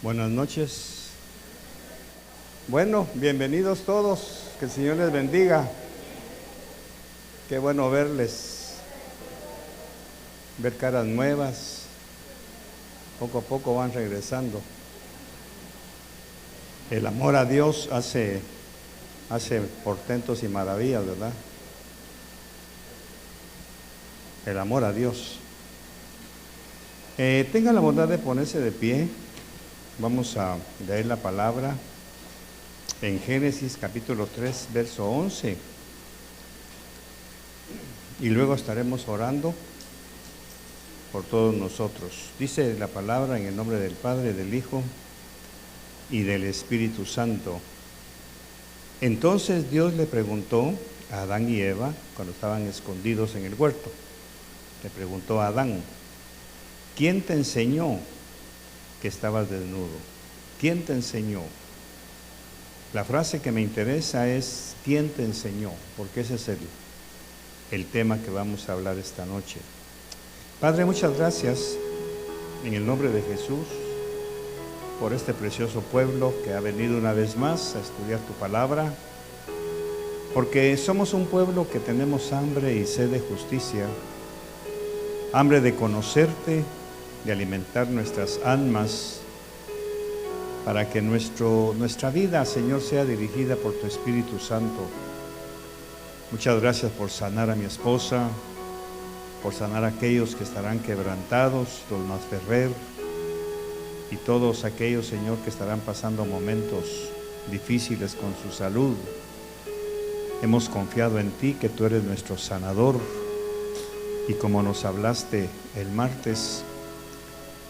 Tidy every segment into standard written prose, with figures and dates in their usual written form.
Buenas noches. Bueno, bienvenidos todos. Que el Señor les bendiga. Qué bueno verles, ver caras nuevas. Poco a poco van regresando. El amor a Dios hace portentos y maravillas, ¿verdad? El amor a Dios. Tengan la bondad de ponerse de pie. Vamos a leer la palabra en Génesis capítulo 3, verso 11. Y luego estaremos orando por todos nosotros. Dice la palabra en el nombre del Padre, del Hijo y del Espíritu Santo. Entonces Dios le preguntó a Adán y Eva, cuando estaban escondidos en el huerto, le preguntó a Adán: ¿quién te enseñó que estabas desnudo? ¿Quién te enseñó? La frase que me interesa es ¿quién te enseñó? Porque ese es el tema que vamos a hablar esta noche. Padre, muchas gracias en el nombre de Jesús por este precioso pueblo que ha venido una vez más a estudiar tu palabra, porque somos un pueblo que tenemos hambre y sed de justicia, hambre de conocerte, de alimentar nuestras almas, para que nuestra vida, Señor, sea dirigida por tu Espíritu Santo. Muchas gracias por sanar a mi esposa, por sanar a aquellos que estarán quebrantados, los Masferrer, y todos aquellos, Señor, que estarán pasando momentos difíciles con su salud. Hemos confiado en ti, que tú eres nuestro sanador, y como nos hablaste el martes,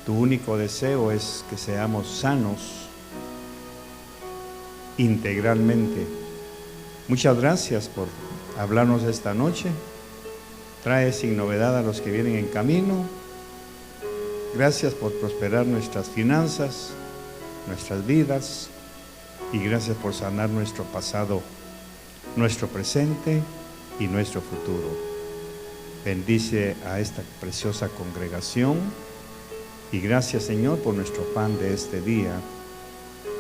tu único deseo es que seamos sanos integralmente. Muchas gracias por hablarnos esta noche. Trae sin novedad a los que vienen en camino. Gracias por prosperar nuestras finanzas, nuestras vidas, y gracias por sanar nuestro pasado, nuestro presente y nuestro futuro. Bendice a esta preciosa congregación. Y gracias, Señor, por nuestro pan de este día,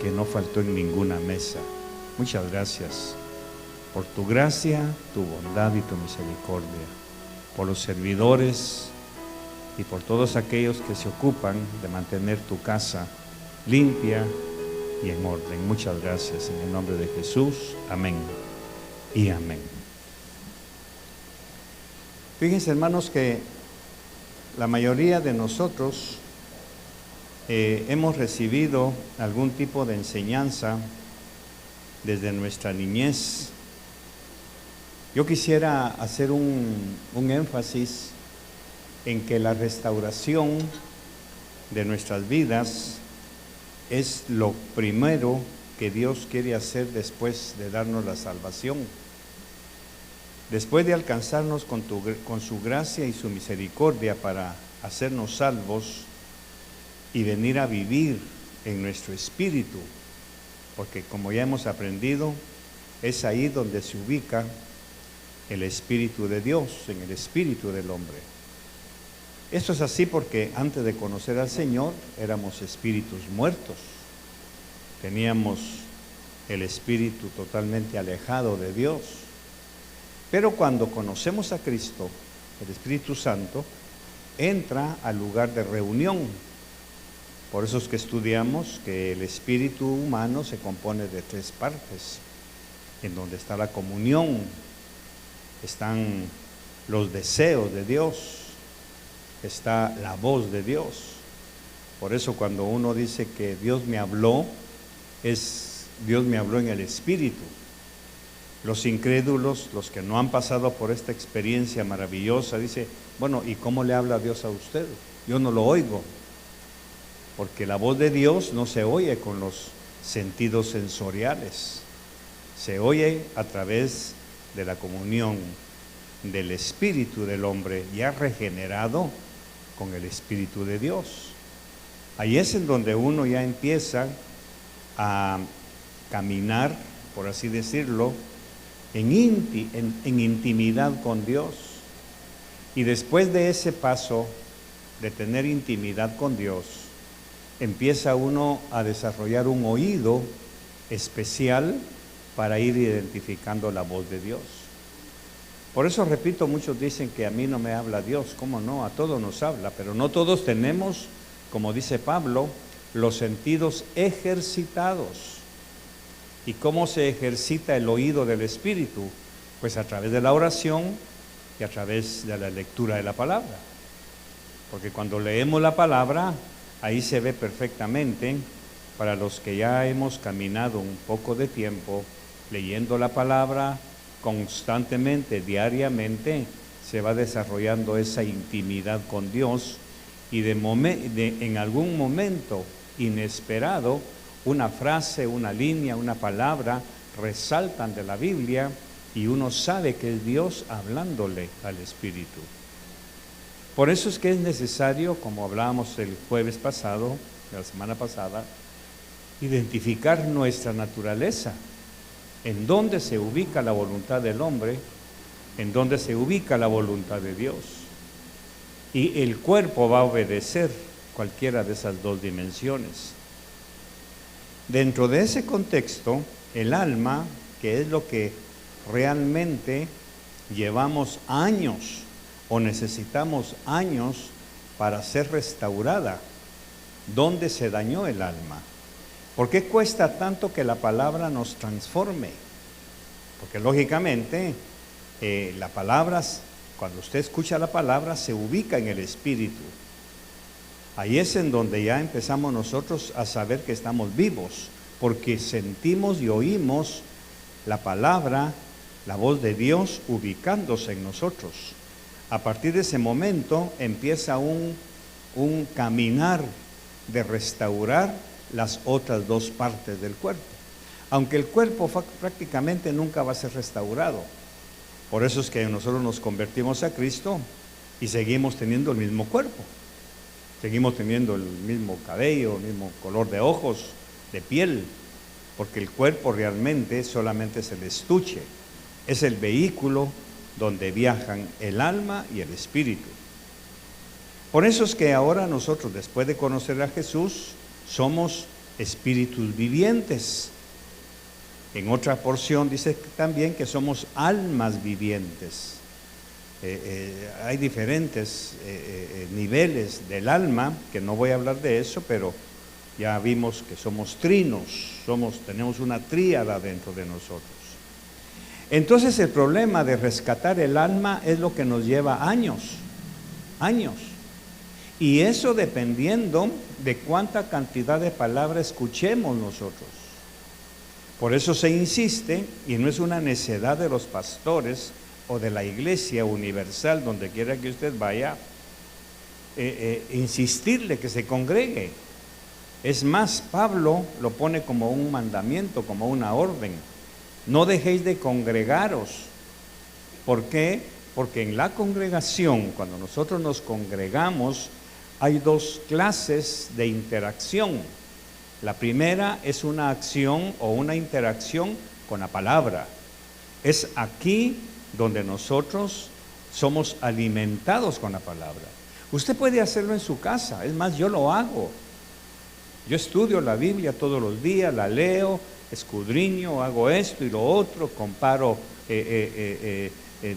que no faltó en ninguna mesa. Muchas gracias por tu gracia, tu bondad y tu misericordia, por los servidores y por todos aquellos que se ocupan de mantener tu casa limpia y en orden. Muchas gracias en el nombre de Jesús. Amén y amén. Fíjense, hermanos, que la mayoría de nosotros hemos recibido algún tipo de enseñanza desde nuestra niñez. Yo quisiera hacer un énfasis en que la restauración de nuestras vidas es lo primero que Dios quiere hacer después de darnos la salvación. Después de alcanzarnos con su gracia y su misericordia para hacernos salvos y venir a vivir en nuestro espíritu, porque como ya hemos aprendido, es ahí donde se ubica el Espíritu de Dios, en el espíritu del hombre. Esto es así porque antes de conocer al Señor éramos espíritus muertos, teníamos el espíritu totalmente alejado de Dios. Pero cuando conocemos a Cristo, el Espíritu Santo entra al lugar de reunión. Por eso es que estudiamos que el espíritu humano se compone de 3 partes, en donde está la comunión, están los deseos de Dios, está la voz de Dios. Por eso cuando uno dice que Dios me habló, Dios me habló en el espíritu. Los incrédulos, los que no han pasado por esta experiencia maravillosa, dice: bueno, ¿y cómo le habla Dios a usted? Yo no lo oigo. Porque la voz de Dios no se oye con los sentidos sensoriales, se oye a través de la comunión del espíritu del hombre ya regenerado con el Espíritu de Dios. Ahí es en donde uno ya empieza a caminar, por así decirlo, en intimidad con Dios. Y después de ese paso de tener intimidad con Dios, empieza uno a desarrollar un oído especial para ir identificando la voz de Dios. Por eso repito, muchos dicen que a mí no me habla Dios. ¿Cómo no? A todos nos habla, pero no todos tenemos, como dice Pablo, los sentidos ejercitados. ¿Y cómo se ejercita el oído del Espíritu? Pues a través de la oración y a través de la lectura de la palabra. Porque cuando leemos la palabra, ahí se ve perfectamente, para los que ya hemos caminado un poco de tiempo leyendo la palabra constantemente, diariamente, se va desarrollando esa intimidad con Dios y en algún momento inesperado, una frase, una línea, una palabra resaltan de la Biblia y uno sabe que es Dios hablándole al Espíritu. Por eso es que es necesario, como hablábamos el jueves pasado, la semana pasada, identificar nuestra naturaleza, en dónde se ubica la voluntad del hombre, en dónde se ubica la voluntad de Dios. Y el cuerpo va a obedecer cualquiera de esas dos dimensiones. Dentro de ese contexto, el alma, que es lo que realmente llevamos años o necesitamos años para ser restaurada, ¿dónde se dañó el alma? ¿Por qué cuesta tanto que la palabra nos transforme? Porque lógicamente la palabra, cuando usted escucha la palabra, se ubica en el espíritu. Ahí es en donde ya empezamos nosotros a saber que estamos vivos, porque sentimos y oímos la palabra, la voz de Dios ubicándose en nosotros. A partir de ese momento empieza un caminar de restaurar las otras dos partes del cuerpo, aunque el cuerpo prácticamente nunca va a ser restaurado. Por eso es que nosotros nos convertimos a Cristo y seguimos teniendo el mismo cuerpo, seguimos teniendo el mismo cabello, el mismo color de ojos, de piel, porque el cuerpo realmente solamente es el estuche, es el vehículo donde viajan el alma y el espíritu. Por eso es que ahora nosotros, después de conocer a Jesús, somos espíritus vivientes. En otra porción dice también que somos almas vivientes. Hay diferentes niveles del alma, que no voy a hablar de eso, pero ya vimos que somos trinos, tenemos una tríada dentro de nosotros. Entonces el problema de rescatar el alma es lo que nos lleva años. Y eso dependiendo de cuánta cantidad de palabra escuchemos nosotros. Por eso se insiste, y no es una necedad de los pastores o de la iglesia universal, donde quiera que usted vaya, insistirle que se congregue. Es más, Pablo lo pone como un mandamiento, como una orden. No dejéis de congregaros. ¿Por qué? Porque en la congregación, cuando nosotros nos congregamos, hay dos clases de interacción. La primera es una acción o una interacción con la palabra. Es aquí donde nosotros somos alimentados con la palabra. Usted puede hacerlo en su casa, es más, yo lo hago. Yo estudio la Biblia todos los días, la leo, escudriño, hago esto y lo otro, comparo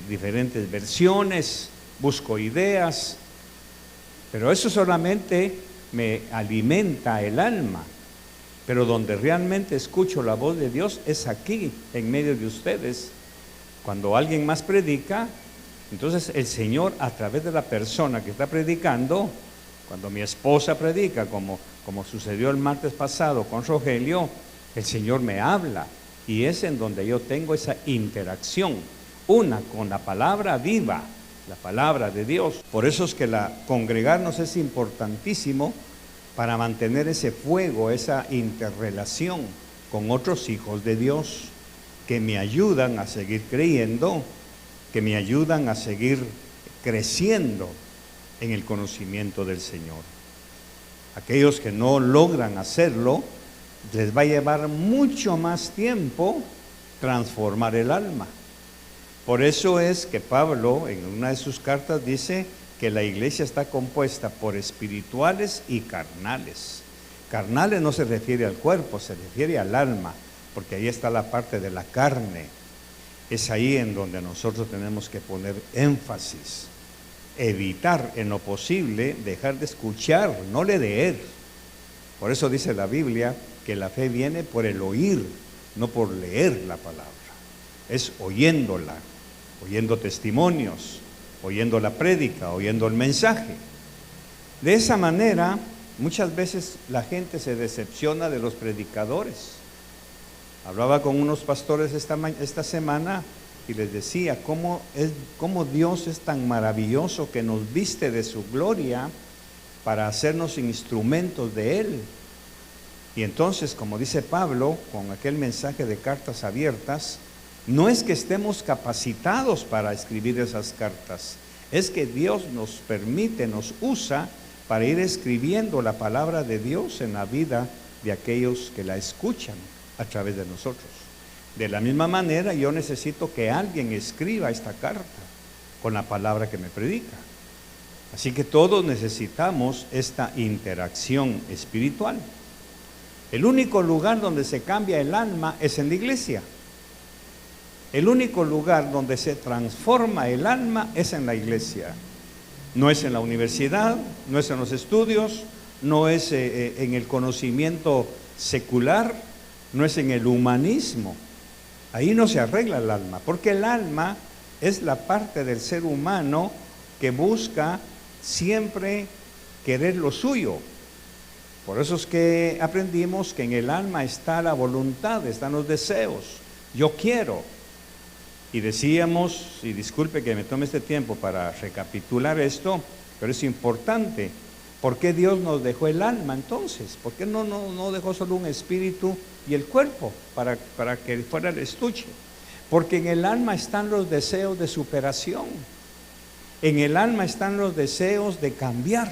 diferentes versiones, busco ideas, pero eso solamente me alimenta el alma. Pero donde realmente escucho la voz de Dios es aquí, en medio de ustedes. Cuando alguien más predica, entonces el Señor, a través de la persona que está predicando, cuando mi esposa predica, como sucedió el martes pasado con Rogelio, el Señor me habla, y es en donde yo tengo esa interacción, una con la palabra viva, la palabra de Dios. Por eso es que congregarnos es importantísimo para mantener ese fuego, esa interrelación con otros hijos de Dios que me ayudan a seguir creyendo, que me ayudan a seguir creciendo en el conocimiento del Señor. Aquellos que no logran hacerlo, les va a llevar mucho más tiempo transformar el alma. Por eso es que Pablo, en una de sus cartas, dice que la iglesia está compuesta por espirituales y carnales. Carnales no se refiere al cuerpo, se refiere al alma, porque ahí está la parte de la carne. Es ahí en donde nosotros tenemos que poner énfasis, evitar en lo posible dejar de escuchar, no leer. Por eso dice la Biblia que la fe viene por el oír, no por leer la palabra. Es oyéndola, oyendo testimonios, oyendo la prédica, oyendo el mensaje. De esa manera, muchas veces la gente se decepciona de los predicadores. Hablaba con unos pastores esta semana y les decía cómo Dios es tan maravilloso que nos viste de su gloria para hacernos instrumentos de Él. Y entonces, como dice Pablo, con aquel mensaje de cartas abiertas, no es que estemos capacitados para escribir esas cartas, es que Dios nos permite, nos usa para ir escribiendo la palabra de Dios en la vida de aquellos que la escuchan a través de nosotros. De la misma manera, yo necesito que alguien escriba esta carta con la palabra que me predica. Así que todos necesitamos esta interacción espiritual. El único lugar donde se cambia el alma es en la iglesia. El único lugar donde se transforma el alma es en la iglesia. No es en la universidad, no es en los estudios, no es en el conocimiento secular, no es en el humanismo. Ahí no se arregla el alma, porque el alma es la parte del ser humano que busca siempre querer lo suyo. Por eso es que aprendimos que en el alma está la voluntad, están los deseos. Yo quiero. Y decíamos, y disculpe que me tome este tiempo para recapitular esto, pero es importante. ¿Por qué Dios nos dejó el alma entonces? ¿Por qué no dejó solo un espíritu y el cuerpo para que fuera el estuche? Porque en el alma están los deseos de superación. En el alma están los deseos de cambiar.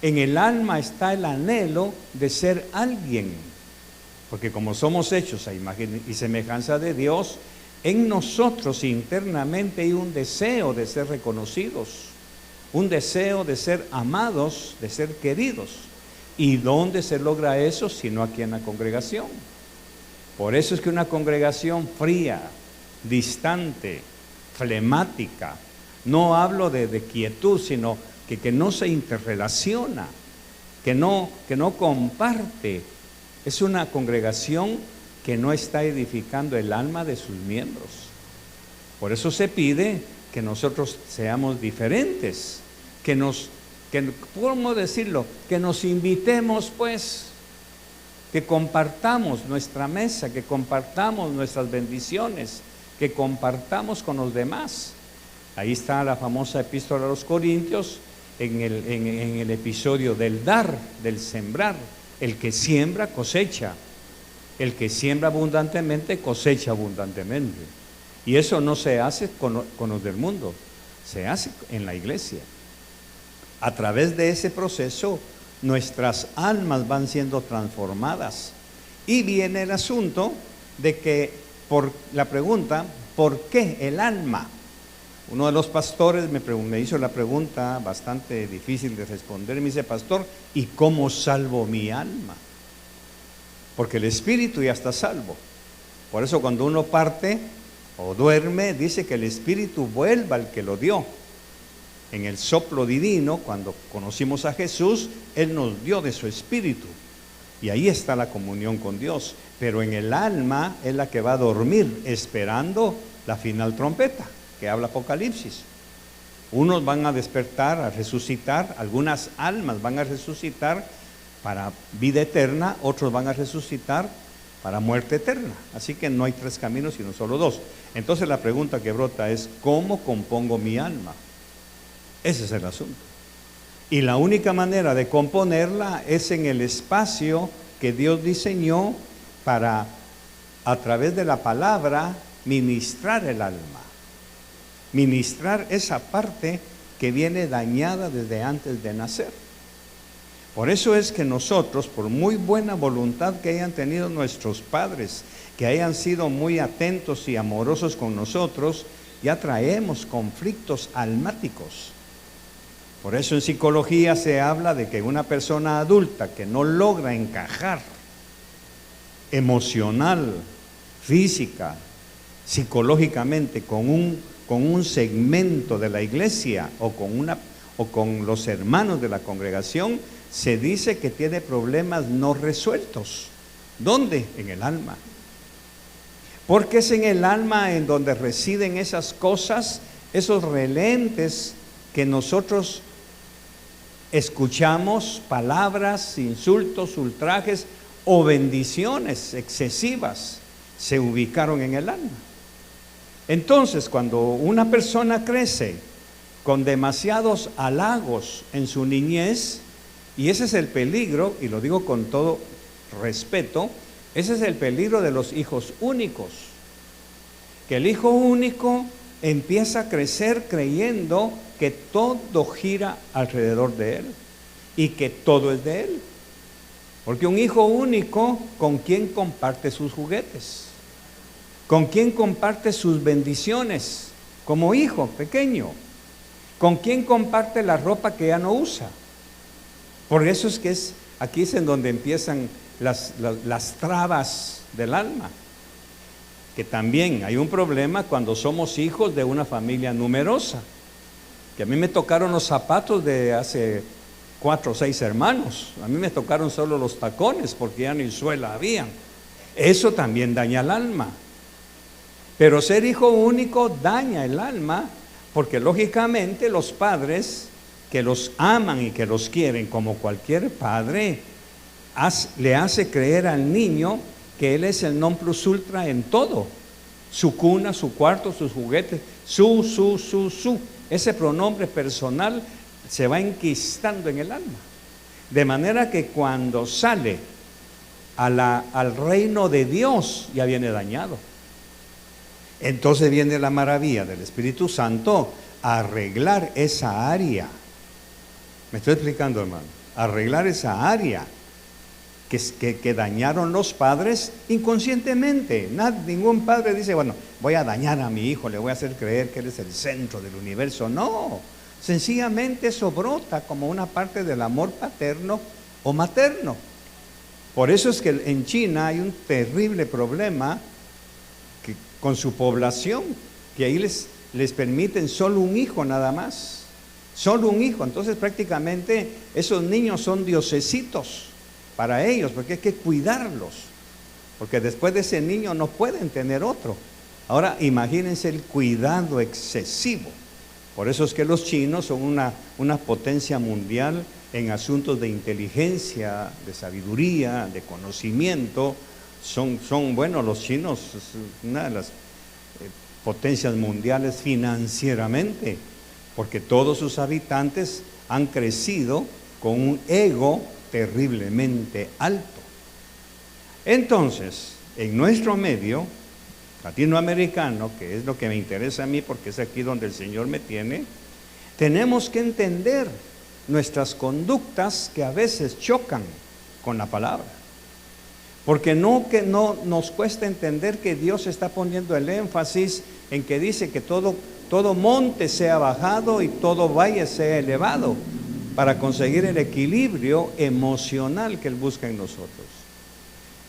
En el alma está el anhelo de ser alguien. Porque como somos hechos a imagen y semejanza de Dios, en nosotros internamente hay un deseo de ser reconocidos, un deseo de ser amados, de ser queridos. ¿Y dónde se logra eso? Sino aquí en la congregación. Por eso es que una congregación fría, distante, flemática, no hablo de quietud, sino que no se interrelaciona, que no comparte, es una congregación que no está edificando el alma de sus miembros. Por eso se pide que nosotros seamos diferentes, ¿cómo decirlo? Que nos invitemos pues, que compartamos nuestra mesa, que compartamos nuestras bendiciones, que compartamos con los demás. Ahí está la famosa epístola a los Corintios, en el episodio del dar, del sembrar. El que siembra cosecha. El que siembra abundantemente cosecha abundantemente. Y eso no se hace con los del mundo, se hace en la iglesia. A través de ese proceso, nuestras almas van siendo transformadas. Y viene el asunto de que, por la pregunta, ¿por qué el alma? Uno de los pastores me hizo la pregunta bastante difícil de responder. Me dice, pastor, ¿y cómo salvo mi alma? Porque el espíritu ya está salvo. Por eso cuando uno parte o duerme, dice que el espíritu vuelva al que lo dio. En el soplo divino, cuando conocimos a Jesús, Él nos dio de su espíritu. Y ahí está la comunión con Dios. Pero en el alma es la que va a dormir, esperando la final trompeta, que habla Apocalipsis. Unos van a despertar, a resucitar, algunas almas van a resucitar para vida eterna, otros van a resucitar para muerte eterna. Así que no hay tres caminos, sino solo dos. Entonces la pregunta que brota es, ¿cómo compongo mi alma? Ese es el asunto. Y la única manera de componerla es en el espacio que Dios diseñó para, a través de la palabra, ministrar el alma. Ministrar esa parte que viene dañada desde antes de nacer. Por eso es que nosotros, por muy buena voluntad que hayan tenido nuestros padres, que hayan sido muy atentos y amorosos con nosotros, ya traemos conflictos almáticos. Por eso en psicología se habla de que una persona adulta que no logra encajar emocional, física, psicológicamente con un segmento de la iglesia o con los hermanos de la congregación, se dice que tiene problemas no resueltos. ¿Dónde? En el alma. Porque es en el alma en donde residen esas cosas, esos relentes que nosotros escuchamos, palabras, insultos, ultrajes o bendiciones excesivas, se ubicaron en el alma. Entonces, cuando una persona crece con demasiados halagos en su niñez, y ese es el peligro, y lo digo con todo respeto, ese es el peligro de los hijos únicos, que el hijo único empieza a crecer creyendo que todo gira alrededor de él y que todo es de él. Porque un hijo único, ¿con quién comparte sus juguetes? ¿Con quién comparte sus bendiciones? Como hijo pequeño. ¿Con quién comparte la ropa que ya no usa? Por eso es que aquí es en donde empiezan las trabas del alma. Que también hay un problema cuando somos hijos de una familia numerosa. Que a mí me tocaron los zapatos de hace 4 o 6 hermanos. A mí me tocaron solo los tacones porque ya ni suela habían. Eso también daña el alma. Pero ser hijo único daña el alma porque lógicamente los padres que los aman y que los quieren como cualquier padre, le hace creer al niño que él es el non plus ultra en todo. Su cuna, su cuarto, sus juguetes, su. Ese pronombre personal se va enquistando en el alma. De manera que cuando sale al reino de Dios, ya viene dañado. Entonces viene la maravilla del Espíritu Santo a arreglar esa área. ¿Me estoy explicando, hermano? Arreglar esa área que dañaron los padres inconscientemente. Ningún padre dice, bueno, voy a dañar a mi hijo, le voy a hacer creer que él es el centro del universo. No, sencillamente eso brota como una parte del amor paterno o materno. Por eso es que en China hay un terrible problema con su población, que ahí les permiten solo un hijo nada más. Solo un hijo. Entonces prácticamente esos niños son diosesitos para ellos, porque hay que cuidarlos, porque después de ese niño no pueden tener otro. Ahora imagínense el cuidado excesivo. Por eso es que los chinos son una potencia mundial en asuntos de inteligencia, de sabiduría, de conocimiento. Bueno, los chinos es una de las potencias mundiales financieramente, porque todos sus habitantes han crecido con un ego terriblemente alto. Entonces, en nuestro medio latinoamericano, que es lo que me interesa a mí porque es aquí donde el Señor me tiene, tenemos que entender nuestras conductas que a veces chocan con la palabra. Porque no nos cuesta entender que Dios está poniendo el énfasis en que dice que todo monte sea bajado y todo valle sea elevado, para conseguir el equilibrio emocional que Él busca en nosotros.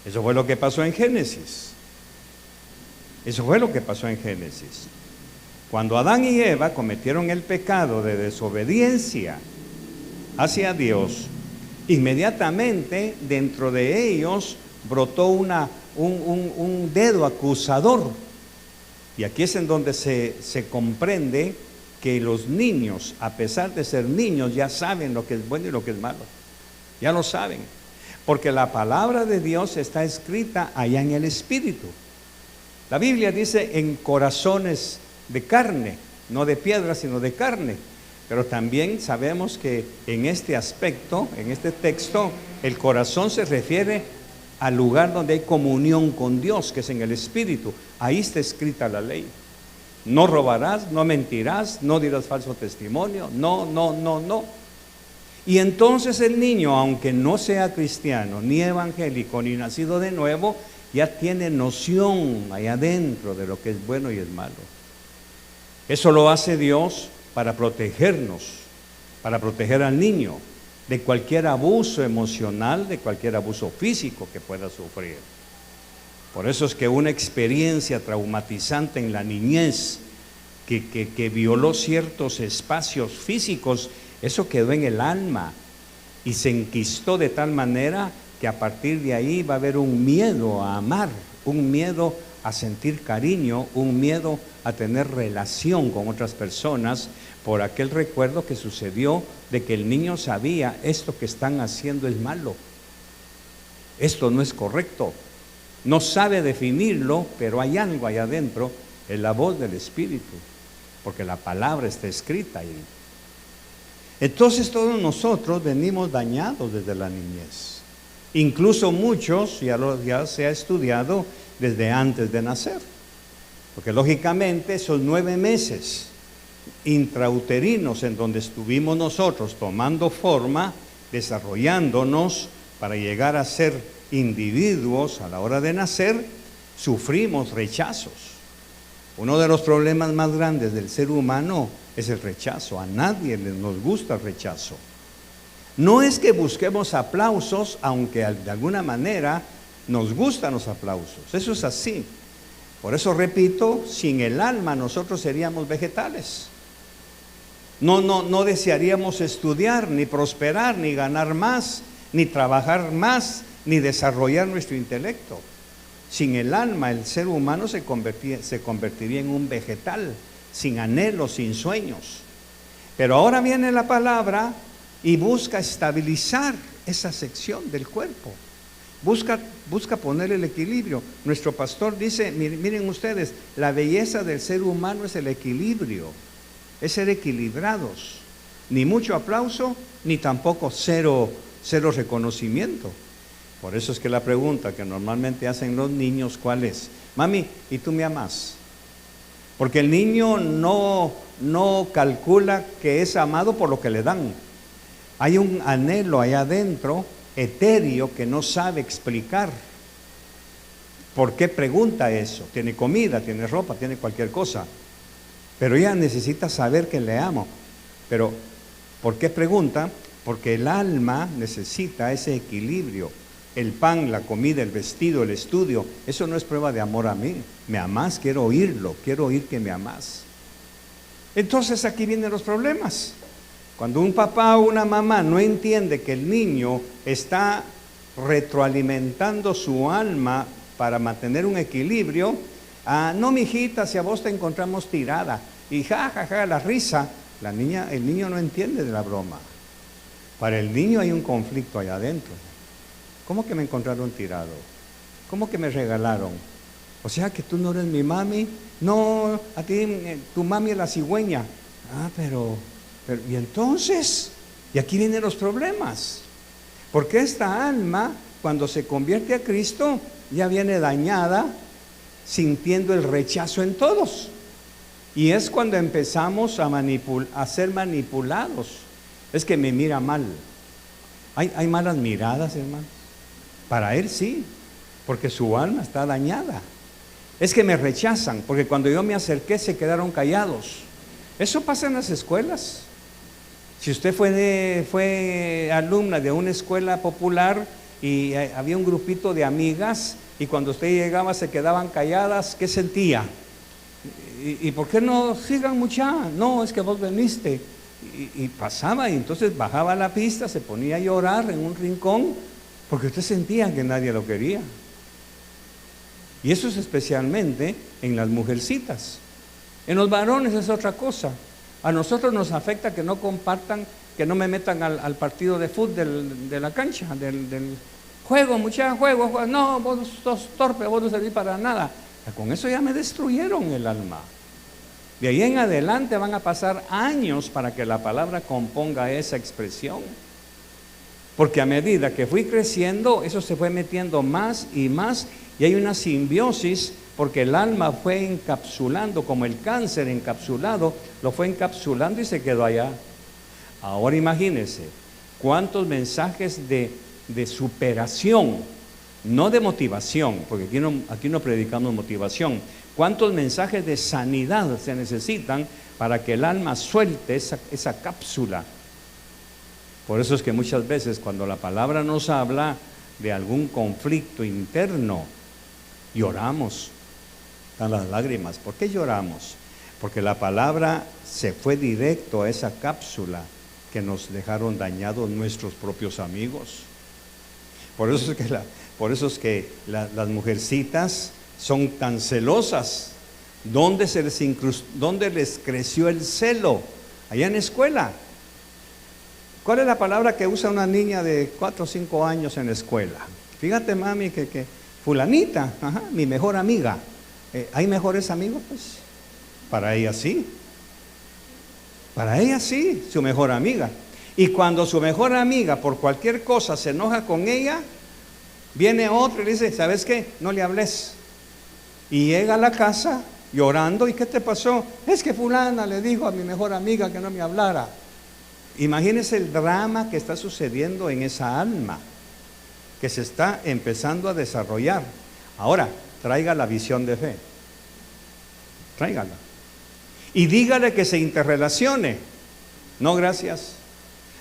Eso fue lo que pasó en Génesis. Eso fue lo que pasó en Génesis. Cuando Adán y Eva cometieron el pecado de desobediencia hacia Dios, inmediatamente dentro de ellos brotó un dedo acusador. Y aquí es en donde se comprende que los niños, a pesar de ser niños, ya saben lo que es bueno y lo que es malo. Ya lo saben. Porque la palabra de Dios está escrita allá en el Espíritu. La Biblia dice en corazones de carne, no de piedra, sino de carne. Pero también sabemos que en este aspecto, en este texto, el corazón se refiere al lugar donde hay comunión con Dios, que es en el Espíritu. Ahí está escrita la ley. No robarás, no mentirás, no dirás falso testimonio, no. Y entonces el niño, aunque no sea cristiano, ni evangélico, ni nacido de nuevo, ya tiene noción allá adentro de lo que es bueno y es malo. Eso lo hace Dios para protegernos para proteger al niño de cualquier abuso emocional, de cualquier abuso físico que pueda sufrir. Por eso es que una experiencia traumatizante en la niñez que violó ciertos espacios físicos, eso quedó en el alma y se enquistó de tal manera que a partir de ahí va a haber un miedo a amar, un miedo a sentir cariño, un miedo a tener relación con otras personas por aquel recuerdo que sucedió de que el niño sabía: esto que están haciendo es malo, esto no es correcto. No sabe definirlo, pero hay algo allá adentro, es la voz del Espíritu, porque la palabra está escrita ahí. Entonces todos nosotros venimos dañados desde la niñez. Incluso muchos, ya se ha estudiado desde antes de nacer. Porque lógicamente esos 9 meses intrauterinos en donde estuvimos nosotros tomando forma, desarrollándonos para llegar a ser individuos a la hora de nacer, sufrimos rechazos. Uno de los problemas más grandes del ser humano es el rechazo. A nadie nos gusta el rechazo. No es que busquemos aplausos, aunque de alguna manera nos gustan los aplausos. Eso es así. Por eso repito, sin el alma nosotros seríamos vegetales. No desearíamos estudiar, ni prosperar, ni ganar más, ni trabajar más, ni desarrollar nuestro intelecto. Sin el alma, el ser humano se convertiría en un vegetal, sin anhelos, sin sueños. Pero ahora viene la palabra y busca estabilizar esa sección del cuerpo. Busca poner el equilibrio. Nuestro pastor dice, miren ustedes, la belleza del ser humano es el equilibrio, es ser equilibrados. Ni mucho aplauso, ni tampoco cero reconocimiento. Por eso es que la pregunta que normalmente hacen los niños, ¿cuál es? Mami, ¿y tú me amas? Porque el niño no calcula que es amado por lo que le dan. Hay un anhelo allá adentro, etéreo, que no sabe explicar. ¿Por qué pregunta eso? Tiene comida, tiene ropa, tiene cualquier cosa. Pero ella necesita saber que le amo. Pero, ¿por qué pregunta? Porque el alma necesita ese equilibrio. El pan, la comida, el vestido, el estudio, eso no es prueba de amor a mí. Me amás, quiero oírlo, quiero oír que me amás. Entonces aquí vienen los problemas. Cuando un papá o una mamá no entiende que el niño está retroalimentando su alma para mantener un equilibrio, no, mijita, si a vos te encontramos tirada, y la risa, el niño no entiende de la broma. Para el niño hay un conflicto allá adentro. ¿Cómo que me encontraron tirado? ¿Cómo que me regalaron? O sea que tú no eres mi mami. No, a ti tu mami es la cigüeña. Pero ¿y entonces? Y aquí vienen los problemas. Porque esta alma, cuando se convierte a Cristo, ya viene dañada, sintiendo el rechazo en todos. Y es cuando empezamos a ser manipulados. Es que me mira mal. Hay malas miradas, hermano. Para él sí, porque su alma está dañada. Es que me rechazan, porque cuando yo me acerqué se quedaron callados. Eso pasa en las escuelas. Si usted fue alumna de una escuela popular y había un grupito de amigas y cuando usted llegaba se quedaban calladas, ¿qué sentía? ¿Y por qué no sigan mucha? No, es que vos veniste. Y pasaba y entonces bajaba a la pista, se ponía a llorar en un rincón porque usted sentía que nadie lo quería. Y eso es especialmente en las mujercitas. En los varones es otra cosa. A nosotros nos afecta que no compartan, que no me metan al partido de fútbol de la cancha, del juego, juego. No, vos sos torpe, vos no servís para nada. Con eso ya me destruyeron el alma. De ahí en adelante van a pasar años para que la palabra componga esa expresión. Porque a medida que fui creciendo, eso se fue metiendo más y más, y hay una simbiosis, porque el alma fue encapsulando, como el cáncer encapsulado, lo fue encapsulando y se quedó allá. Ahora imagínense, cuántos mensajes de superación, no de motivación, porque aquí no predicamos motivación, cuántos mensajes de sanidad se necesitan para que el alma suelte esa cápsula Por eso es que muchas veces cuando la palabra nos habla de algún conflicto interno, lloramos a las lágrimas. ¿Por qué lloramos? Porque la palabra se fue directo a esa cápsula que nos dejaron dañados nuestros propios amigos. Por eso es que las mujercitas son tan celosas. ¿Dónde les creció el celo? Allá en la escuela. ¿Cuál es la palabra que usa una niña de 4 o 5 años en la escuela? Fíjate, mami, que fulanita, mi mejor amiga. ¿Hay mejores amigos? Pues para ella sí. Para ella sí, su mejor amiga. Y cuando su mejor amiga por cualquier cosa se enoja con ella, viene otro y le dice, ¿sabes qué? No le hables. Y llega a la casa llorando, ¿y qué te pasó? Es que fulana le dijo a mi mejor amiga que no me hablara. Imagínense el drama que está sucediendo en esa alma, que se está empezando a desarrollar. Ahora, traiga la visión de fe. Tráigala. Y dígale que se interrelacione. No, gracias.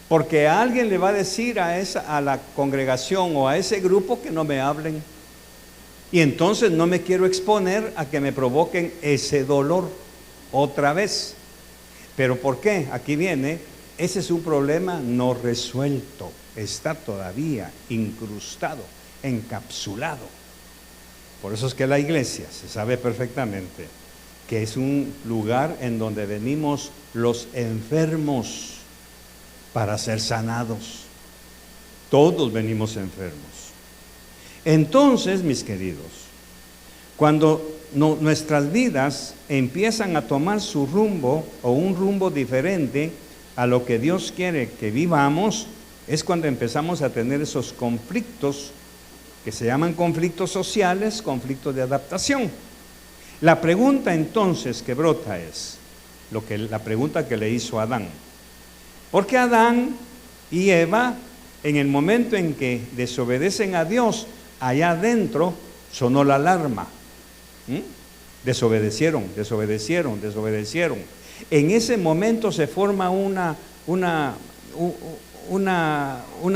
Porque alguien le va a decir a la congregación o a ese grupo que no me hablen. Y entonces no me quiero exponer a que me provoquen ese dolor otra vez. ¿Pero por qué? Aquí viene, ese es un problema no resuelto. Está todavía incrustado, encapsulado. Por eso es que la iglesia se sabe perfectamente que es un lugar en donde venimos los enfermos para ser sanados. Todos venimos enfermos. Entonces, mis queridos, cuando nuestras vidas empiezan a tomar su rumbo o un rumbo diferente a lo que Dios quiere que vivamos, es cuando empezamos a tener esos conflictos que se llaman conflictos sociales, conflictos de adaptación. La pregunta entonces que brota es la pregunta que le hizo Adán. ¿Por qué Adán y Eva, en el momento en que desobedecen a Dios, allá adentro sonó la alarma? Desobedecieron. En ese momento se forma una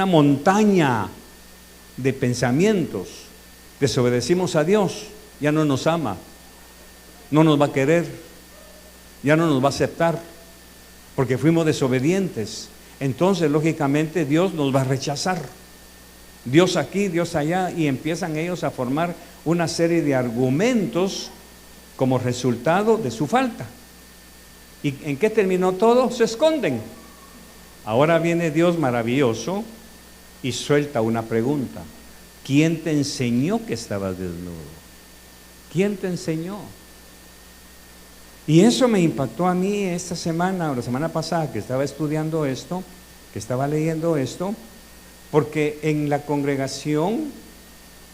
montaña de pensamientos. Desobedecimos a Dios, ya no nos ama, no nos va a querer, ya no nos va a aceptar, porque fuimos desobedientes. Entonces, lógicamente, Dios nos va a rechazar. Dios aquí, Dios allá, y empiezan ellos a formar una serie de argumentos como resultado de su falta. ¿Y en qué terminó todo? Se esconden. Ahora viene Dios maravilloso y suelta una pregunta. ¿Quién te enseñó que estabas desnudo? ¿Quién te enseñó? Y eso me impactó a mí esta semana o la semana pasada que estaba estudiando esto, que estaba leyendo esto, porque en la congregación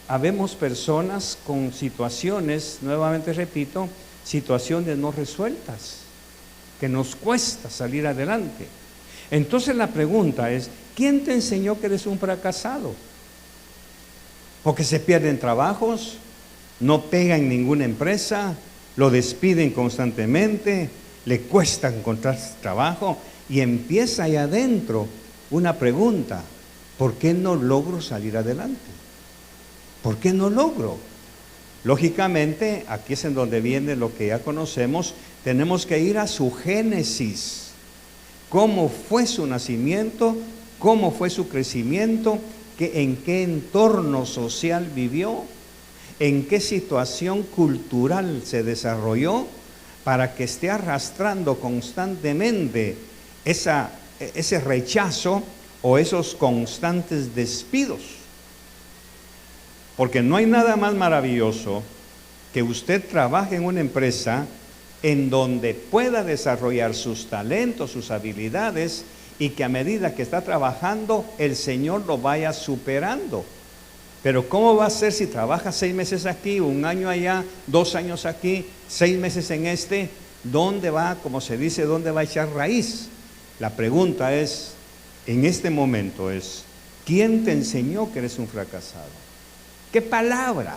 habemos personas con situaciones, nuevamente repito, situaciones no resueltas, que nos cuesta salir adelante. Entonces la pregunta es, ¿quién te enseñó que eres un fracasado? Porque se pierden trabajos, no pega en ninguna empresa, lo despiden constantemente, le cuesta encontrar trabajo y empieza ahí adentro una pregunta: ¿por qué no logro salir adelante? ¿Por qué no logro? Lógicamente, aquí es en donde viene lo que ya conocemos, tenemos que ir a su génesis. ¿Cómo fue su nacimiento? ¿Cómo fue su crecimiento? ¿En qué entorno social vivió? ¿En qué situación cultural se desarrolló para que esté arrastrando constantemente ese rechazo o esos constantes despidos? Porque no hay nada más maravilloso que usted trabaje en una empresa en donde pueda desarrollar sus talentos, sus habilidades, y que a medida que está trabajando el Señor lo vaya superando. Pero ¿cómo va a ser si trabaja 6 meses aquí, 1 año allá, 2 años aquí, 6 meses en este? ¿Dónde va, como se dice, dónde va a echar raíz? La pregunta es, en este momento es, ¿quién te enseñó que eres un fracasado? ¿Qué palabra?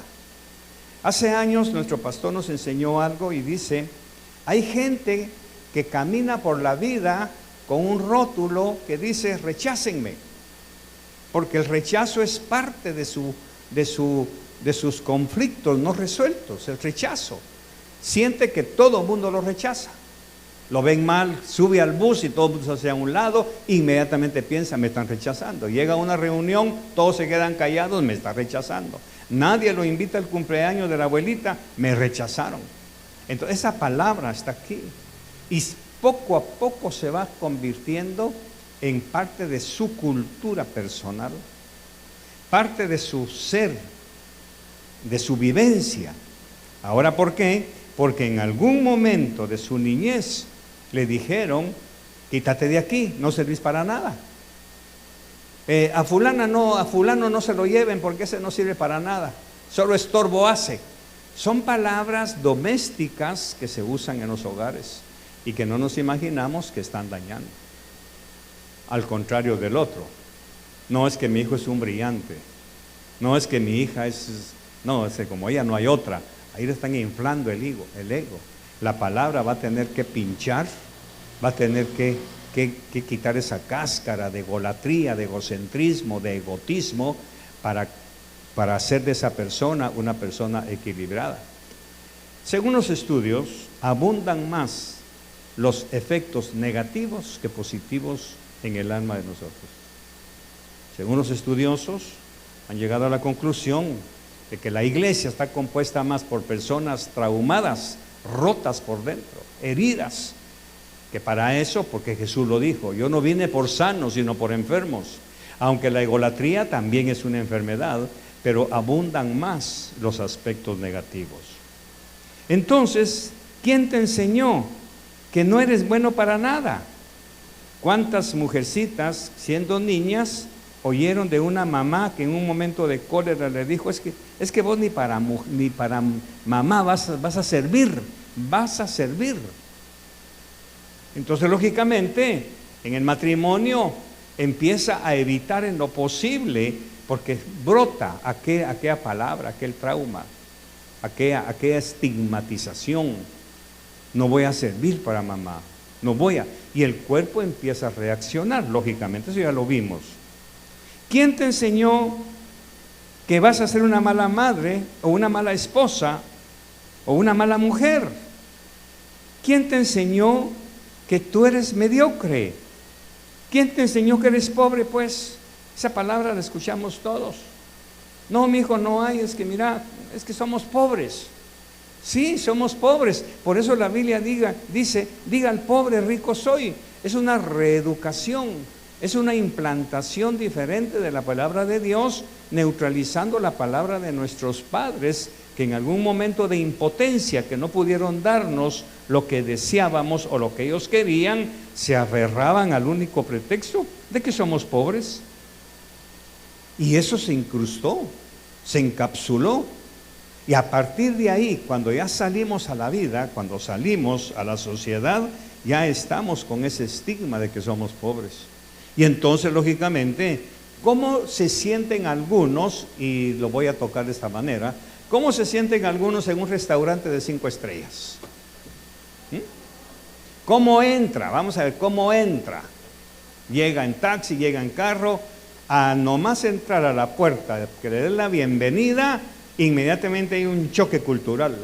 Hace años nuestro pastor nos enseñó algo y dice, hay gente que camina por la vida con un rótulo que dice rechácenme, porque el rechazo es parte de sus conflictos no resueltos, el rechazo. Siente que todo el mundo lo rechaza. Lo ven mal, sube al bus y todo el mundo se hace a un lado, inmediatamente piensa, me están rechazando. Llega a una reunión, todos se quedan callados, me está rechazando. Nadie lo invita al cumpleaños de la abuelita, me rechazaron. Entonces esa palabra está aquí. Y poco a poco se va convirtiendo en parte de su cultura personal, parte de su ser, de su vivencia. Ahora, ¿por qué? Porque en algún momento de su niñez le dijeron, quítate de aquí, no servís para nada. A fulano no se lo lleven porque ese no sirve para nada, solo estorbo hace. Son palabras domésticas que se usan en los hogares y que no nos imaginamos que están dañando. Al contrario del otro, no es que mi hijo es un brillante, no es que mi hija no, es que como ella no hay otra. Ahí le están inflando el ego. La palabra va a tener que pinchar, va a tener que quitar esa cáscara de egolatría, de egocentrismo, de egotismo, para hacer de esa persona una persona equilibrada. Según los estudios, abundan más los efectos negativos que positivos en el alma de nosotros. Según los estudiosos, han llegado a la conclusión de que la iglesia está compuesta más por personas traumadas, rotas por dentro, heridas, que para eso, porque Jesús lo dijo, yo no vine por sanos, sino por enfermos. Aunque la egolatría también es una enfermedad, pero abundan más los aspectos negativos. Entonces, ¿quién te enseñó que no eres bueno para nada? ¿Cuántas mujercitas, siendo niñas, oyeron de una mamá que en un momento de cólera le dijo, es que vos ni para mamá vas a servir, Entonces, lógicamente, en el matrimonio empieza a evitar en lo posible, porque brota aquella palabra, aquel trauma, aquella estigmatización. No voy a servir para mamá, y el cuerpo empieza a reaccionar, lógicamente, eso ya lo vimos. ¿Quién te enseñó que vas a ser una mala madre o una mala esposa o una mala mujer? ¿Quién te enseñó que tú eres mediocre? ¿Quién te enseñó que eres pobre? Pues esa palabra la escuchamos todos. No, mi hijo, no hay, es que somos pobres. Sí, somos pobres. Por eso la Biblia dice, diga al pobre, rico soy. Es una reeducación. Es una implantación diferente de la palabra de Dios, neutralizando la palabra de nuestros padres, que en algún momento de impotencia, que no pudieron darnos lo que deseábamos o lo que ellos querían, se aferraban al único pretexto de que somos pobres. Y eso se incrustó, se encapsuló. Y a partir de ahí, cuando ya salimos a la vida, cuando salimos a la sociedad, ya estamos con ese estigma de que somos pobres. Y entonces, lógicamente, ¿cómo se sienten algunos? Y lo voy a tocar de esta manera. ¿Cómo se sienten algunos en un restaurante de 5 estrellas? ¿Cómo entra? Vamos a ver cómo entra. Llega en taxi, llega en carro. A nomás entrar a la puerta, que le den la bienvenida, inmediatamente hay un choque cultural.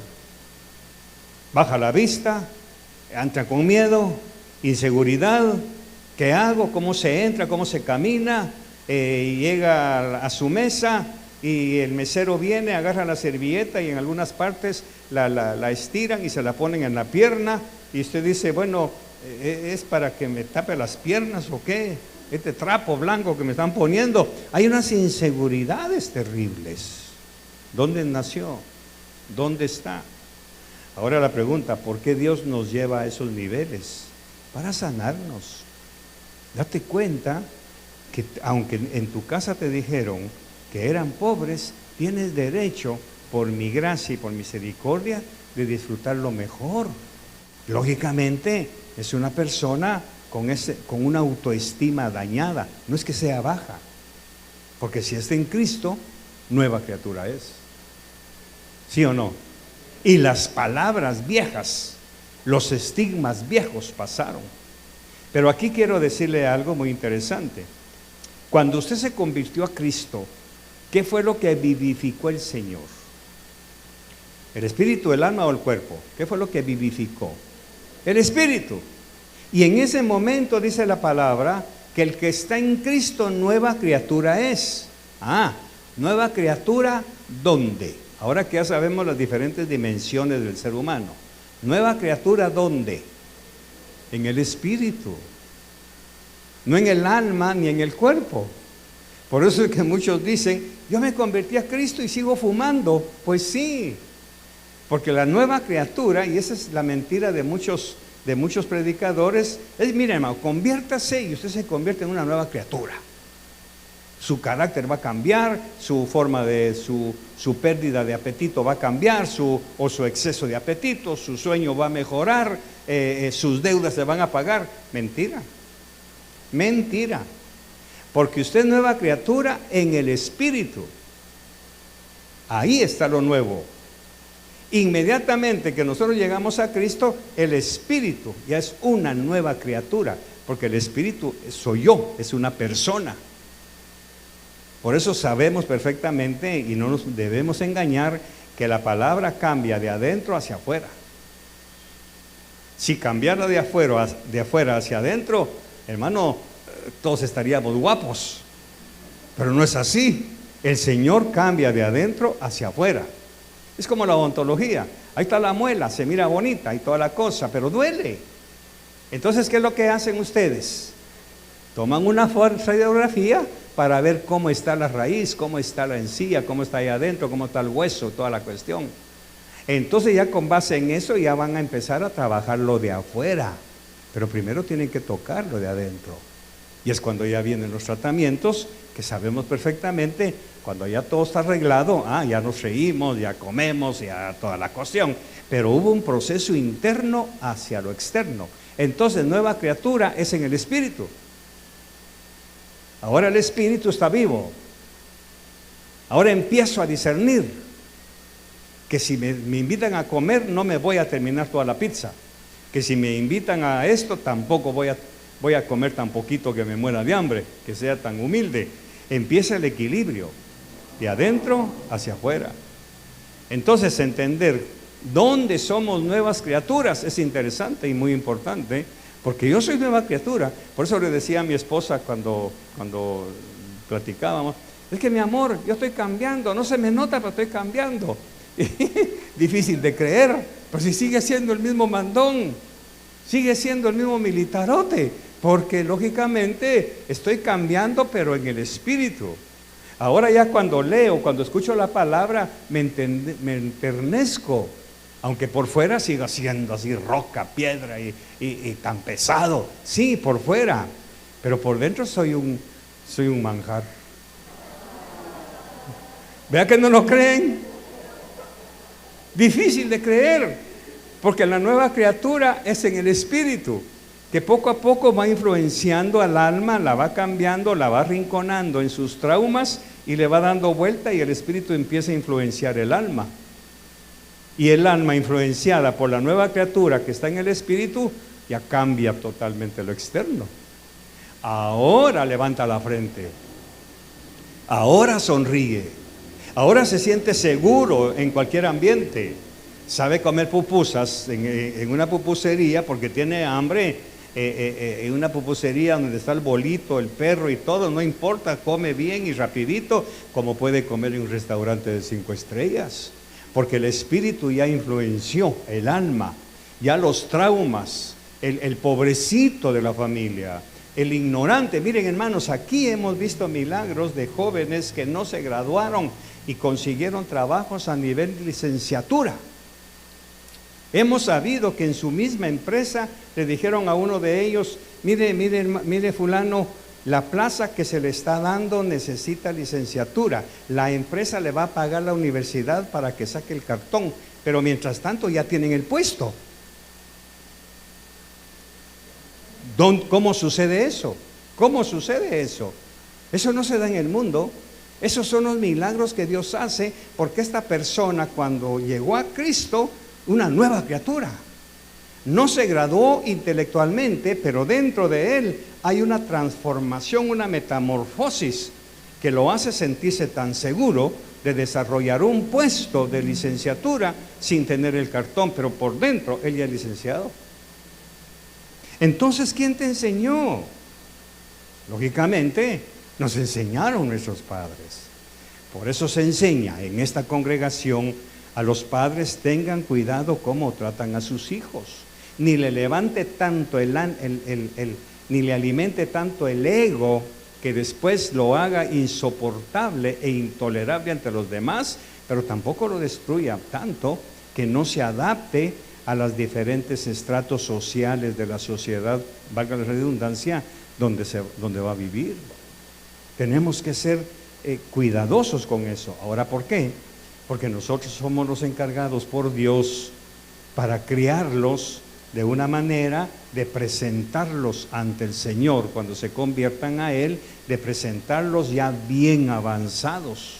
Baja la vista, entra con miedo, inseguridad. ¿Qué hago? ¿Cómo se entra? ¿Cómo se camina? Llega a su mesa y el mesero viene, agarra la servilleta y en algunas partes la estiran y se la ponen en la pierna y usted dice, bueno, ¿es para que me tape las piernas o qué? Este trapo blanco que me están poniendo. Hay unas inseguridades terribles. ¿Dónde nació? ¿Dónde está? Ahora la pregunta, ¿por qué Dios nos lleva a esos niveles? Para sanarnos. Date cuenta que aunque en tu casa te dijeron que eran pobres, tienes derecho por mi gracia y por misericordia de disfrutar lo mejor. Lógicamente es una persona con una autoestima dañada, no es que sea baja, porque si está en Cristo, nueva criatura es. ¿Sí o no? Y las palabras viejas, los estigmas viejos pasaron. Pero aquí quiero decirle algo muy interesante. Cuando usted se convirtió a Cristo, ¿qué fue lo que vivificó el Señor? ¿El espíritu, el alma o el cuerpo? ¿Qué fue lo que vivificó? El espíritu. Y en ese momento dice la palabra que el que está en Cristo nueva criatura es. Nueva criatura, ¿dónde? Ahora que ya sabemos las diferentes dimensiones del ser humano. Nueva criatura, ¿dónde? En el espíritu. No en el alma ni en el cuerpo. Por eso es que muchos dicen, yo me convertí a Cristo y sigo fumando. Pues sí, porque la nueva criatura, y esa es la mentira de muchos predicadores, es, miren hermano, conviértase y usted se convierte en una nueva criatura. Su carácter va a cambiar, su forma de, su pérdida de apetito va a cambiar, su exceso de apetito, su sueño va a mejorar, sus deudas se van a pagar. Mentira, mentira, porque usted es nueva criatura en el espíritu. Ahí está lo nuevo. Inmediatamente que nosotros llegamos a Cristo, el espíritu ya es una nueva criatura, porque el espíritu soy yo, es una persona. Por eso sabemos perfectamente y no nos debemos engañar que la palabra cambia de adentro hacia afuera. Si cambiara de afuera hacia adentro, hermano, todos estaríamos guapos. Pero no es así. El Señor cambia de adentro hacia afuera. Es como la odontología. Ahí está la muela, se mira bonita y toda la cosa, pero duele. Entonces, ¿qué es lo que hacen ustedes? Toman una radiografía para ver cómo está la raíz, cómo está la encía, cómo está ahí adentro, cómo está el hueso, toda la cuestión. Entonces ya con base en eso ya van a empezar a trabajar lo de afuera, pero primero tienen que tocar lo de adentro. Y es cuando ya vienen los tratamientos, que sabemos perfectamente, cuando ya todo está arreglado, ya nos reímos, ya comemos, ya toda la cuestión. Pero hubo un proceso interno hacia lo externo. Entonces, nueva criatura es en el espíritu. Ahora el espíritu está vivo. Ahora empiezo a discernir que si me invitan a comer, no me voy a terminar toda la pizza. Que si me invitan a esto, tampoco voy a comer tan poquito que me muera de hambre, que sea tan humilde. Empieza el equilibrio, de adentro hacia afuera. Entonces, entender dónde somos nuevas criaturas es interesante y muy importante, porque yo soy nueva criatura. Por eso le decía a mi esposa cuando platicábamos, es que mi amor, yo estoy cambiando, no se me nota, pero estoy cambiando. Difícil de creer, pero si sigue siendo el mismo mandón, sigue siendo el mismo militarote, porque lógicamente estoy cambiando, pero en el espíritu. Ahora ya cuando leo, cuando escucho la palabra, me enternezco, aunque por fuera siga siendo así roca, piedra y tan pesado. Sí, por fuera, pero por dentro soy un manjar. ¿Vea que no lo creen? Difícil de creer, porque la nueva criatura es en el espíritu, que poco a poco va influenciando al alma, la va cambiando, la va arrinconando en sus traumas y le va dando vuelta, y el espíritu empieza a influenciar el alma. Y el alma influenciada por la nueva criatura que está en el espíritu ya cambia totalmente lo externo. Ahora levanta la frente, ahora sonríe, ahora se siente seguro en cualquier ambiente. Sabe comer pupusas en una pupusería porque tiene hambre. En una pupusería donde está el bolito, el perro y todo, no importa, come bien y rapidito, como puede comer en un restaurante de 5 estrellas, porque el espíritu ya influenció el alma, ya los traumas, el pobrecito de la familia, el ignorante. Miren hermanos, aquí hemos visto milagros de jóvenes que no se graduaron y consiguieron trabajos a nivel de licenciatura. Hemos sabido que en su misma empresa le dijeron a uno de ellos, mire fulano, la plaza que se le está dando necesita licenciatura. La empresa le va a pagar la universidad para que saque el cartón, pero mientras tanto ya tienen el puesto. ¿Cómo sucede eso? ¿Cómo sucede eso? Eso no se da en el mundo. Esos son los milagros que Dios hace, porque esta persona cuando llegó a Cristo, una nueva criatura. No se graduó intelectualmente, pero dentro de él hay una transformación, una metamorfosis que lo hace sentirse tan seguro de desarrollar un puesto de licenciatura sin tener el cartón, pero por dentro él ya es licenciado. Entonces, ¿quién te enseñó? Lógicamente, nos enseñaron nuestros padres. Por eso se enseña en esta congregación a los padres: tengan cuidado cómo tratan a sus hijos. Ni le levante tanto ni le alimente tanto el ego que después lo haga insoportable e intolerable ante los demás, pero tampoco lo destruya tanto que no se adapte a los diferentes estratos sociales de la sociedad, valga la redundancia, donde va a vivir. Tenemos que ser cuidadosos con eso. Ahora, ¿por qué? Porque nosotros somos los encargados por Dios para criarlos de una manera de presentarlos ante el Señor cuando se conviertan a Él, de presentarlos ya bien avanzados,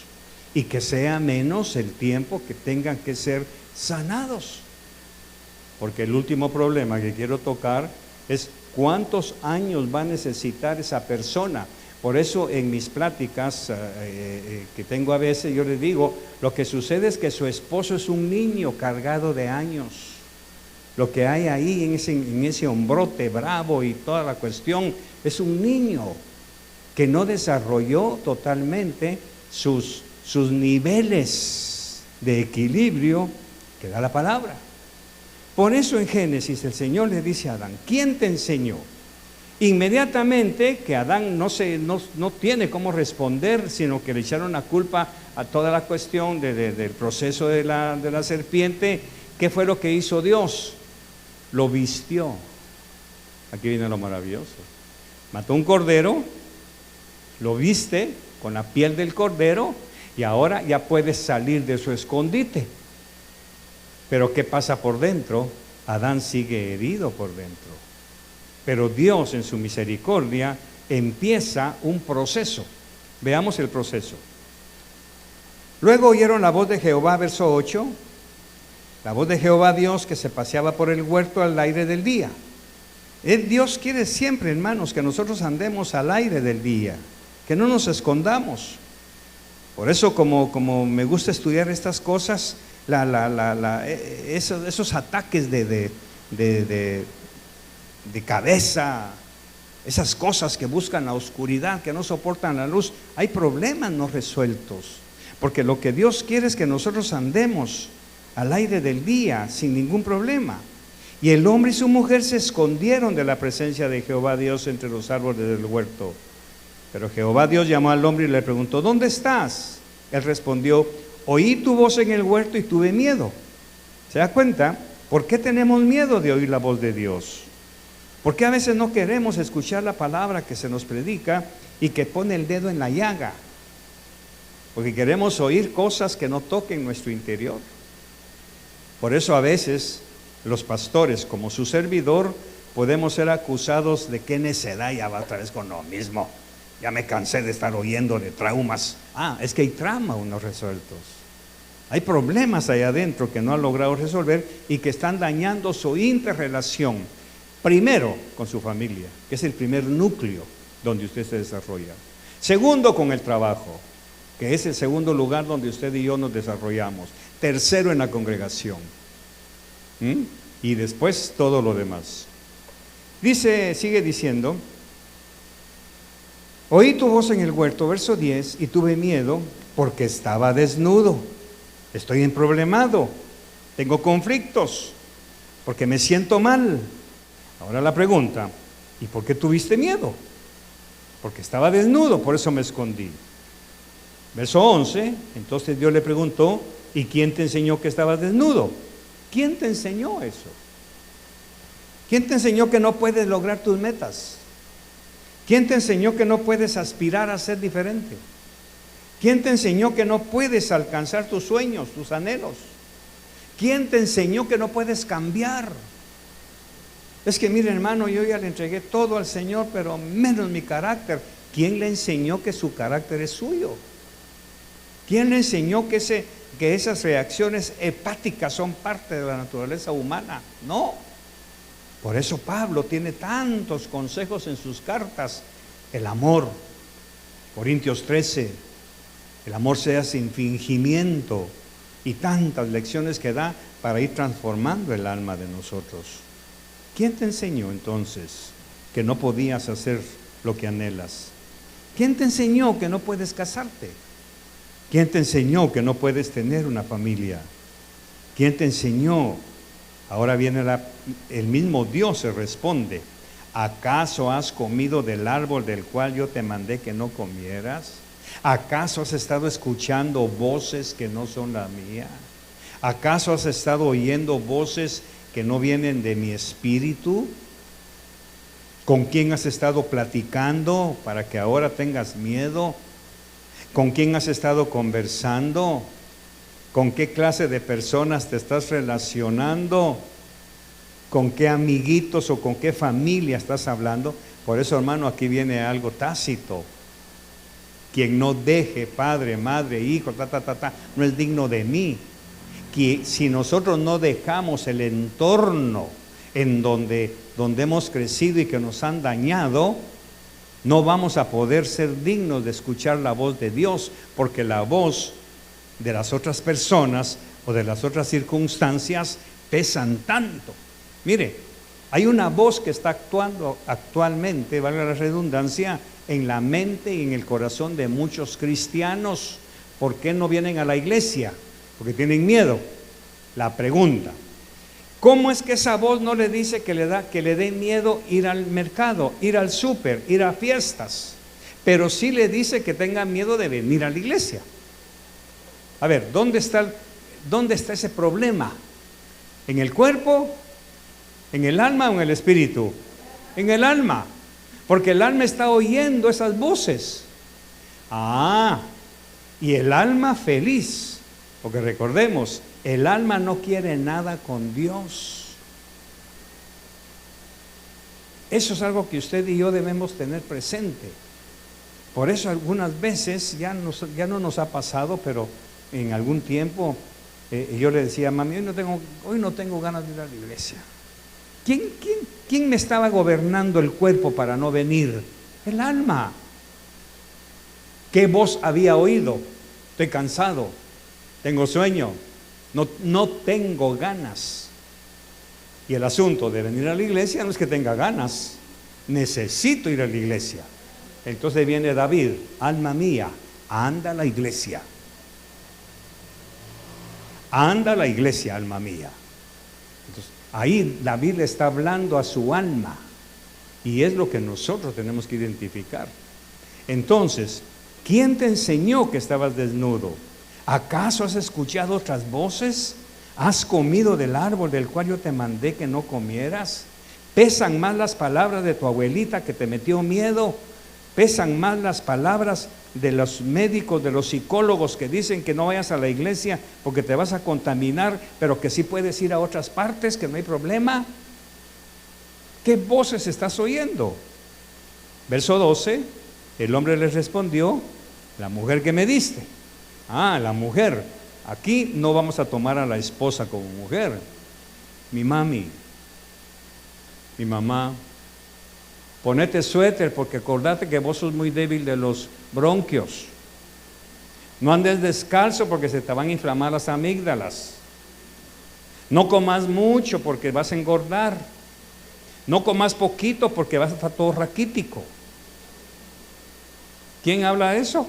y que sea menos el tiempo que tengan que ser sanados. Porque el último problema que quiero tocar es cuántos años va a necesitar esa persona. Por eso en mis pláticas que tengo a veces, yo les digo, lo que sucede es que su esposo es un niño cargado de años. Lo que hay ahí en ese hombrote bravo y toda la cuestión es un niño que no desarrolló totalmente sus niveles de equilibrio que da la palabra. Por eso en Génesis el Señor le dice a Adán: ¿quién te enseñó? Inmediatamente que Adán no tiene cómo responder, sino que le echaron la culpa a toda la cuestión del proceso de la serpiente. ¿Qué fue lo que hizo Dios? Lo vistió. Aquí viene lo maravilloso. Mató un cordero, lo viste con la piel del cordero, y ahora ya puede salir de su escondite. Pero ¿qué pasa por dentro? Adán sigue herido por dentro. Pero Dios en su misericordia empieza un proceso. Veamos el proceso. Luego oyeron la voz de Jehová, verso 8. La voz de Jehová Dios que se paseaba por el huerto al aire del día. Dios quiere siempre, hermanos, que nosotros andemos al aire del día, que no nos escondamos. Por eso, como me gusta estudiar estas cosas, esos ataques de cabeza, esas cosas que buscan la oscuridad, que no soportan la luz, hay problemas no resueltos. Porque lo que Dios quiere es que nosotros andemos al aire del día sin ningún problema. Y el hombre y su mujer se escondieron de la presencia de Jehová Dios entre los árboles del huerto. Pero Jehová Dios llamó al hombre y le preguntó: ¿dónde estás? Él respondió: oí tu voz en el huerto y tuve miedo. ¿Se da cuenta? ¿Por qué tenemos miedo de oír la voz de Dios? ¿Por qué a veces no queremos escuchar la palabra que se nos predica y que pone el dedo en la llaga? Porque queremos oír cosas que no toquen nuestro interior. Por eso a veces los pastores, como su servidor, podemos ser acusados de qué necedad, ya va otra vez con lo mismo. Ya me cansé de estar oyendo de traumas. Es que hay traumas no resueltos. Hay problemas allá adentro que no han logrado resolver y que están dañando su interrelación. Primero, con su familia, que es el primer núcleo donde usted se desarrolla. Segundo, con el trabajo, que es el segundo lugar donde usted y yo nos desarrollamos. Tercero, en la congregación. Y después todo lo demás. Sigue diciendo: oí tu voz en el huerto, verso 10, y tuve miedo porque estaba desnudo. Estoy emproblemado, tengo conflictos, porque me siento mal. Ahora la pregunta: ¿y por qué tuviste miedo? Porque estaba desnudo, por eso me escondí. Verso 11, entonces Dios le preguntó: ¿y quién te enseñó que estabas desnudo? ¿Quién te enseñó eso? ¿Quién te enseñó que no puedes lograr tus metas? ¿Quién te enseñó que no puedes aspirar a ser diferente? ¿Quién te enseñó que no puedes alcanzar tus sueños, tus anhelos? ¿Quién te enseñó que no puedes cambiar? Es que mire, hermano, yo ya le entregué todo al Señor, pero menos mi carácter. ¿Quién le enseñó que su carácter es suyo? ¿Quién le enseñó que esas reacciones hepáticas son parte de la naturaleza humana? No. Por eso Pablo tiene tantos consejos en sus cartas. El amor, Corintios 13, el amor sea sin fingimiento, y tantas lecciones que da para ir transformando el alma de nosotros. ¿Quién te enseñó entonces que no podías hacer lo que anhelas? ¿Quién te enseñó que no puedes casarte? ¿Quién te enseñó que no puedes tener una familia? ¿Quién te enseñó? Ahora viene el mismo Dios se responde. ¿Acaso has comido del árbol del cual yo te mandé que no comieras? ¿Acaso has estado escuchando voces que no son la mía? ¿Acaso has estado oyendo voces que no vienen de mi espíritu? ¿Con quién has estado platicando para que ahora tengas miedo? ¿Con quién has estado conversando? ¿Con qué clase de personas te estás relacionando? ¿Con qué amiguitos o con qué familia estás hablando? Por eso, hermano, aquí viene algo tácito. Quien no deje padre, madre, hijo, no es digno de mí. Que si nosotros no dejamos el entorno en donde hemos crecido y que nos han dañado, no vamos a poder ser dignos de escuchar la voz de Dios, porque la voz de las otras personas o de las otras circunstancias pesan tanto. Mire, hay una voz que está actuando actualmente, valga la redundancia, en la mente y en el corazón de muchos cristianos. ¿Por qué no vienen a la iglesia? Porque tienen miedo. La pregunta: ¿cómo es que esa voz no le dice que le dé miedo ir al mercado, ir al súper, ir a fiestas? Pero sí le dice que tenga miedo de venir a la iglesia. A ver, ¿dónde está ese problema? ¿En el cuerpo? ¿En el alma o en el espíritu? En el alma, porque el alma está oyendo esas voces. Y el alma feliz, porque recordemos, el alma no quiere nada con Dios. Eso es algo que usted y yo debemos tener presente. Por eso algunas veces, ya no nos ha pasado, pero en algún tiempo yo le decía: mami, hoy no tengo ganas de ir a la iglesia. ¿Quién me estaba gobernando el cuerpo para no venir? El alma. ¿Qué voz había oído? Estoy cansado, tengo sueño, no tengo ganas. Y el asunto de venir a la iglesia no es que tenga ganas, necesito ir a la iglesia. Entonces viene David: alma mía, anda a la iglesia. Anda a la iglesia, alma mía. Entonces, ahí David le está hablando a su alma, y es lo que nosotros tenemos que identificar. Entonces, ¿quién te enseñó que estabas desnudo? ¿Acaso has escuchado otras voces? ¿Has comido del árbol del cual yo te mandé que no comieras? ¿Pesan más las palabras de tu abuelita que te metió miedo? ¿Pesan más las palabras de los médicos, de los psicólogos que dicen que no vayas a la iglesia porque te vas a contaminar, pero que sí puedes ir a otras partes, que no hay problema? ¿Qué voces estás oyendo? Verso 12, el hombre les respondió: la mujer que me diste. La mujer. Aquí no vamos a tomar a la esposa como mujer. Mi mami, mi mamá. Ponete suéter porque acordate que vos sos muy débil de los bronquios. No andes descalzo porque se te van a inflamar las amígdalas. No comas mucho porque vas a engordar. No comas poquito porque vas a estar todo raquítico. ¿Quién habla eso?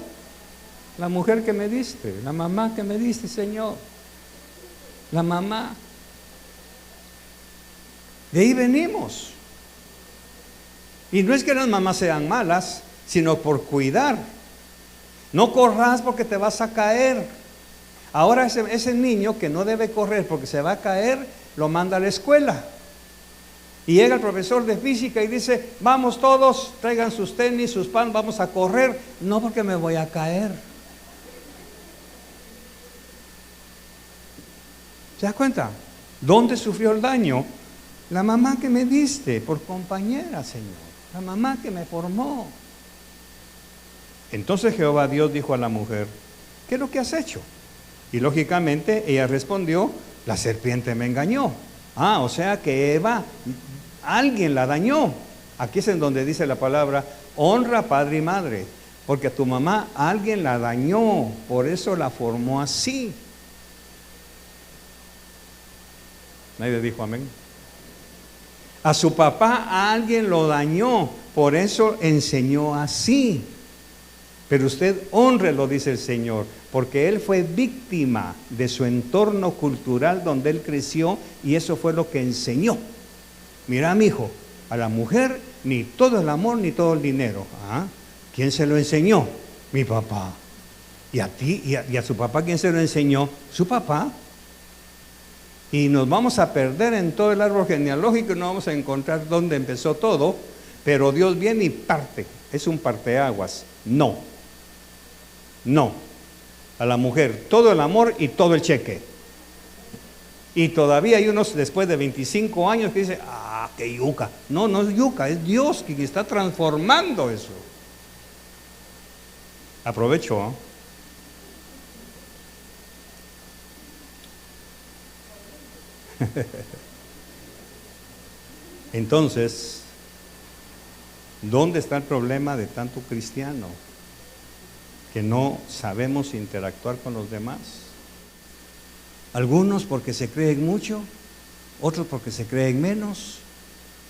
La mujer que me diste, la mamá que me diste, Señor. La mamá. De ahí venimos. Y no es que las mamás sean malas, sino por cuidar. No corras porque te vas a caer. Ahora ese niño que no debe correr porque se va a caer, lo manda a la escuela. Y llega el profesor de física y dice: vamos todos, traigan sus tenis, sus pan, vamos a correr. No, porque me voy a caer. ¿Se da cuenta? ¿Dónde sufrió el daño? La mamá que me diste por compañera, Señor. La mamá que me formó. Entonces Jehová Dios dijo a la mujer: ¿qué es lo que has hecho? Y lógicamente ella respondió: la serpiente me engañó. O sea que Eva alguien la dañó. Aquí es en donde dice la palabra, honra a padre y madre, porque a tu mamá alguien la dañó, por eso la formó así. Nadie dijo amén. A su papá alguien lo dañó, por eso enseñó así. Pero usted hónrelo, dice el Señor, porque él fue víctima de su entorno cultural donde él creció y eso fue lo que enseñó. Mira, mi hijo, a la mujer ni todo el amor ni todo el dinero. ¿Ah? ¿Quién se lo enseñó? Mi papá. ¿Y a ti y a su papá quién se lo enseñó? Su papá. Y nos vamos a perder en todo el árbol genealógico y no vamos a encontrar dónde empezó todo, pero Dios viene y parte. Es un parteaguas. No. A la mujer todo el amor y todo el cheque. Y todavía hay unos después de 25 años que dicen, qué yuca. No es yuca, es Dios quien está transformando eso. Aprovecho, ¿eh? Entonces, ¿dónde está el problema de tanto cristiano? Que no sabemos interactuar con los demás. Algunos porque se creen mucho, otros porque se creen menos,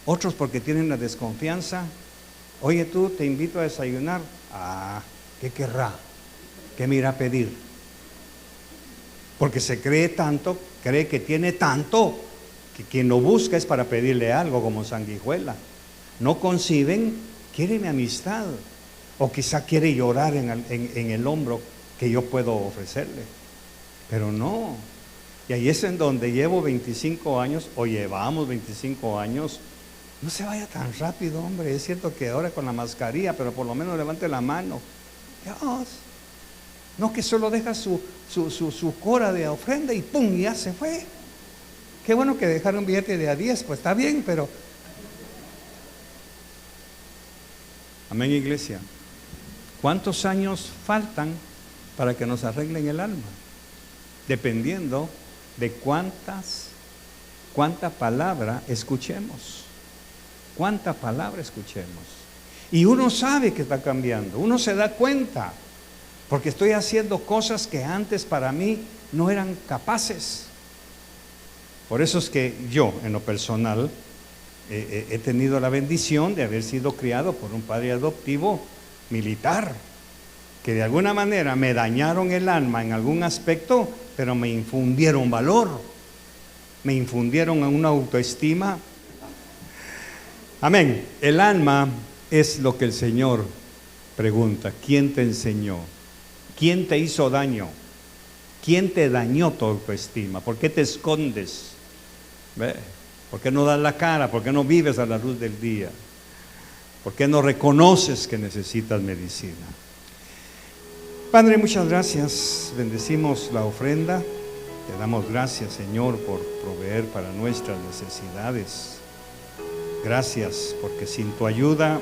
otros porque tienen la desconfianza. Oye, tú, te invito a desayunar. ¿Qué querrá? ¿Qué me irá a pedir? Porque se cree tanto, cree que tiene tanto, que quien lo busca es para pedirle algo, como sanguijuela. No conciben, quiere mi amistad, o quizá quiere llorar en el hombro que yo puedo ofrecerle, pero no. Y ahí es en donde llevo 25 años, o llevamos 25 años. No se vaya tan rápido, hombre. Es cierto que ahora con la mascarilla, pero por lo menos levante la mano. Dios, no que solo deja su cora de ofrenda y ¡pum! Ya se fue. Qué bueno que dejaron un billete de a 10, pues está bien, pero... Amén, iglesia. ¿Cuántos años faltan para que nos arreglen el alma? Dependiendo de cuánta palabra escuchemos. Cuánta palabra escuchemos. Y uno sabe que está cambiando, uno se da cuenta, porque estoy haciendo cosas que antes para mí no eran capaces. Por eso es que yo, en lo personal, he tenido la bendición de haber sido criado por un padre adoptivo militar, que de alguna manera me dañaron el alma en algún aspecto, pero me infundieron valor, me infundieron una autoestima. Amén. El alma es lo que el Señor pregunta. ¿Quién te enseñó? ¿Quién te hizo daño? ¿Quién te dañó tu autoestima? ¿Por qué te escondes? ¿Ve? ¿Por qué no das la cara? ¿Por qué no vives a la luz del día? ¿Por qué no reconoces que necesitas medicina? Padre, muchas gracias. Bendecimos la ofrenda. Te damos gracias, Señor, por proveer para nuestras necesidades. Gracias, porque sin tu ayuda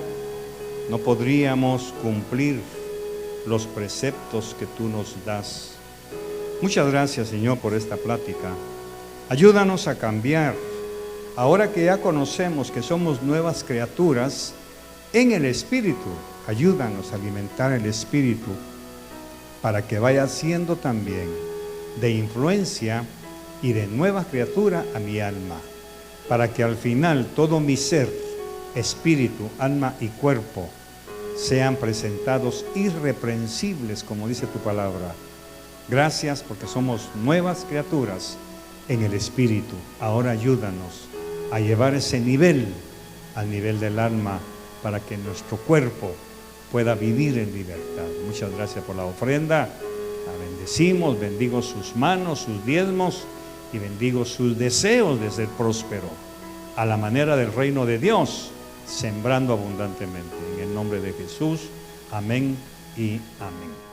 no podríamos cumplir los preceptos que tú nos das. Muchas gracias, Señor, por esta plática. Ayúdanos a cambiar. Ahora que ya conocemos que somos nuevas criaturas en el Espíritu, ayúdanos a alimentar el Espíritu para que vaya siendo también de influencia y de nueva criatura a mi alma, para que al final todo mi ser, espíritu, alma y cuerpo sean presentados irreprensibles, como dice tu palabra. Gracias porque somos nuevas criaturas en el Espíritu. Ahora ayúdanos a llevar ese nivel al nivel del alma para que nuestro cuerpo pueda vivir en libertad. Muchas gracias por la ofrenda. La bendecimos, bendigo sus manos, sus diezmos y bendigo sus deseos de ser próspero a la manera del reino de Dios, sembrando abundantemente. En el nombre de Jesús, amén y amén.